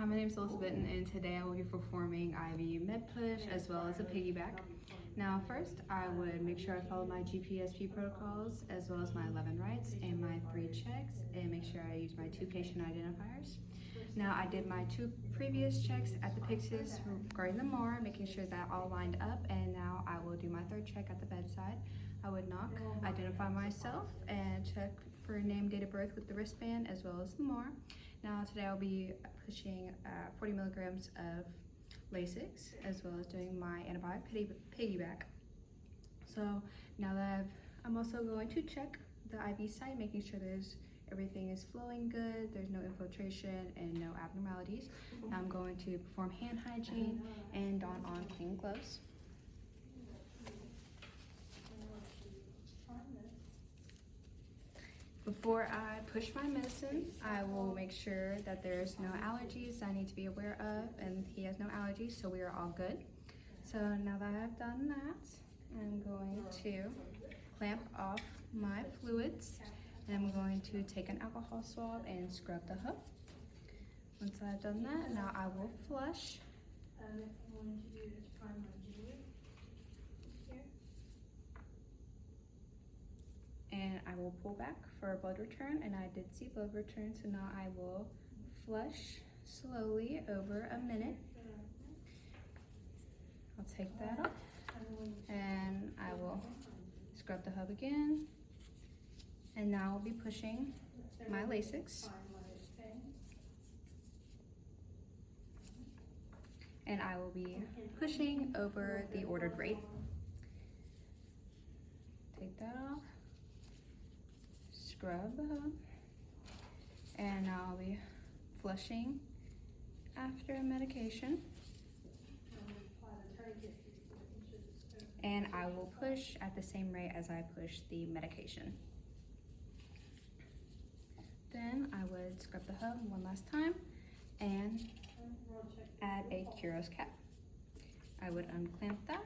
Hi, my name is Elizabeth, and today I will be performing IV med push as well as a piggyback. Now, first, I would make sure I follow my GPSP protocols as well as my 11 rights and my 3 checks, and make sure I use my 2 patient identifiers. Now, I did my 2 previous checks at the Pyxis regarding the MAR, making sure that all lined up, and now I will do my 3rd check at the bedside. I would knock, identify myself, and check for name, date of birth with the wristband as well as the MAR. Now today I'll be pushing 40 milligrams of Lasix as well as doing my antibiotic piggyback. So now that I'm also going to check the IV site, making sure everything is flowing good, there's no infiltration and no abnormalities. Now I'm going to perform hand hygiene and don on clean gloves. Before I push my medicine, I will make sure that there's no allergies I need to be aware of, and he has no allergies, so we are all good. So now that I've done that, I'm going to clamp off my fluids, and I'm going to take an alcohol swab and scrub the hub. Once I've done that, now I will flush. And I will pull back for a blood return, and I did see blood return, so now I will flush slowly over a minute. I'll take that off, and I will scrub the hub again, and now I'll be pushing my Lasix. And I will be pushing over the ordered rate. Take that off. Scrub the hub, and now I'll be flushing after medication, and I will push at the same rate as I push the medication. Then I would scrub the hub one last time and add a Kuros cap. I would unclamp that,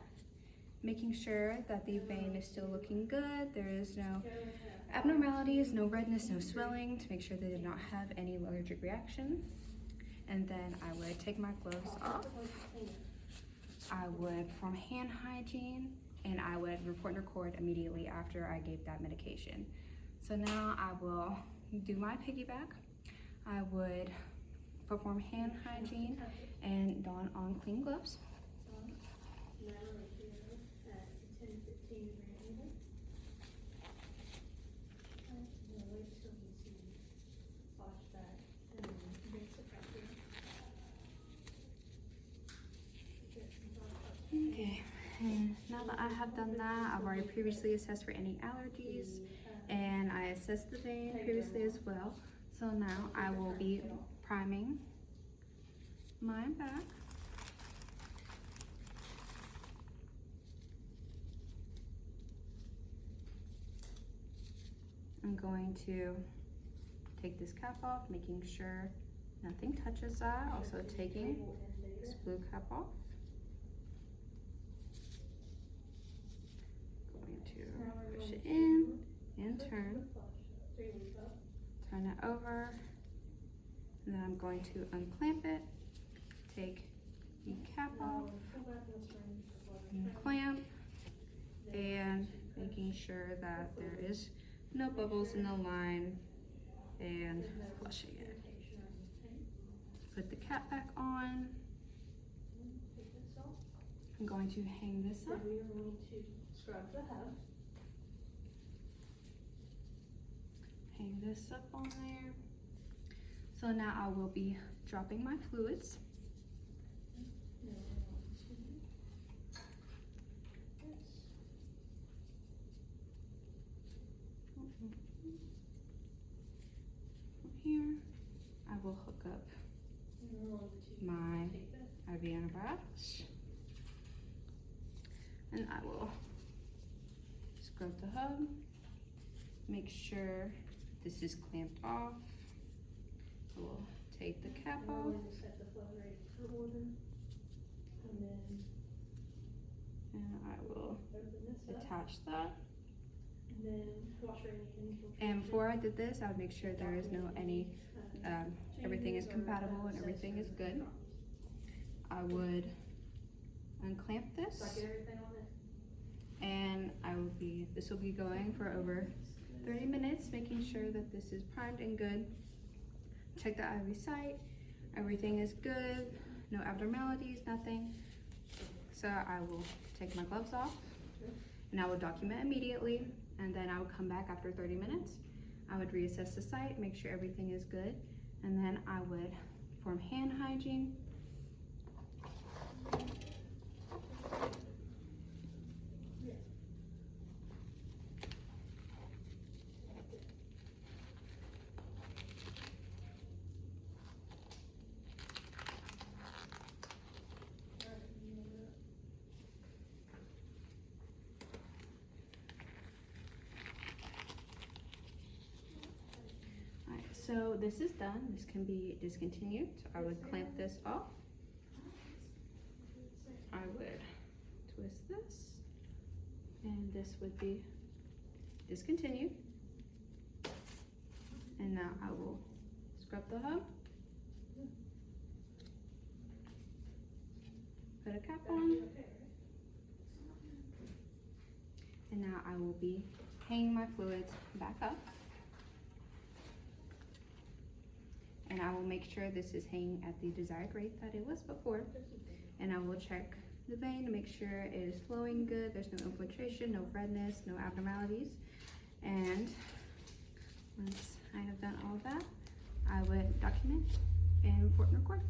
making sure that the vein is still looking good. There is no abnormalities, no redness, no swelling, to make sure they did not have any allergic reaction. And then I would take my gloves off. I would perform hand hygiene, and I would report and record immediately after I gave that medication. So now I will do my piggyback. I would perform hand hygiene and don on clean gloves. Okay, and now that I have done that, I've already previously assessed for any allergies, and I assessed the vein previously as well. So now I will be priming my back. I'm going to take this cap off, making sure nothing touches that. Also taking this blue cap off. Push it in and turn it over, and then I'm going to unclamp it, take the cap off, unclamp, and making sure that there is no bubbles in the line, and flushing it. Put the cap back on. I'm going to hang this up. Scrub the hub. Hang this up on there. So now I will be dropping my fluids. Here, I will hook up my IV antibiotics, and I will scrub the hub, make sure this is clamped off. I will take the cap off, and I will attach that And then wash for any infiltration. And before I did this, I would make sure there is no any, everything is compatible and everything is good. I would unclamp this, and this will be going for over 30 minutes, making sure that this is primed and good. Check the IV site, everything is good, no abnormalities, nothing. So I will take my gloves off, and I will document immediately, and then I will come back after 30 minutes. I would reassess the site, make sure everything is good, and then I would perform hand hygiene. Alright, so this is done. This can be discontinued. I would clamp this off. I would twist this, and this would be discontinued. And now I will scrub the hub, put a cap on, and now I will be hanging my fluids back up. And I will make sure this is hanging at the desired rate that it was before. And I will check the vein to make sure it is flowing good, there's no infiltration, no redness, no abnormalities. And once I have done all of that, I would document and report and record.